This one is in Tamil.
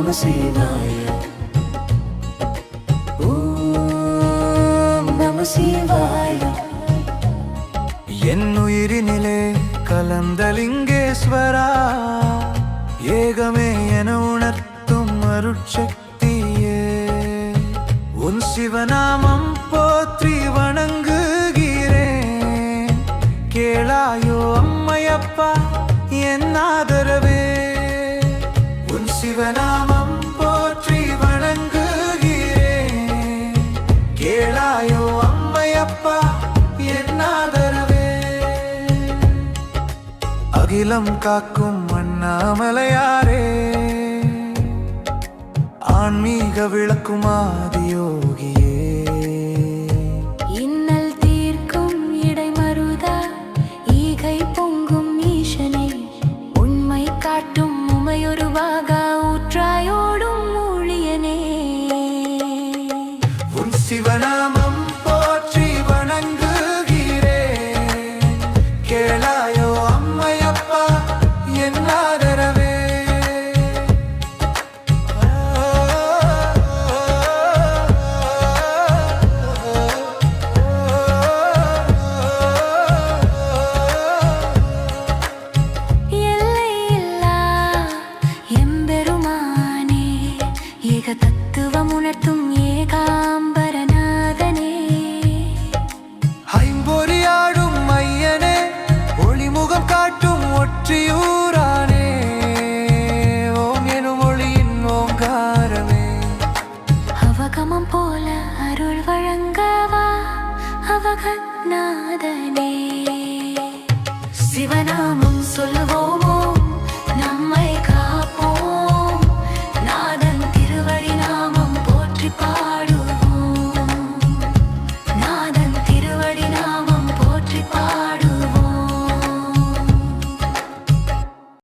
நம சிவாய. ஓம் நம சிவாய. என் உயிரினிலே கலந்த லிங்கேஸ்வரா, ஏகமே என உணர்த்தும் அருட்சக்தியே, உன் சிவநாமம் போற்றி வணங்குகிறேன். கேளாயோ அம்மையப்பா என் ஆதரவே, உன் சிவநாமம் போற்றி வணங்குகிறேன். கேளாயோ அம்மையப்பா என் ஆதரவே. அகிலம் காக்கும் அண்ணாமலையாரே, ஆன்மீக விளக்கும் ஆதியோகியே, இன்னல் தீர்க்கும் இடைமருதா, ஈகை பொங்கும் ஈசனே, உண்மை காட்டும் உமையொருவாக ஊற்றாயோடும் ஊழியனே. உன் சிவநாமம் போற்றி வணங்குகிறேன். கேளாயோ அம்மையப்பா என் ஆதரவே.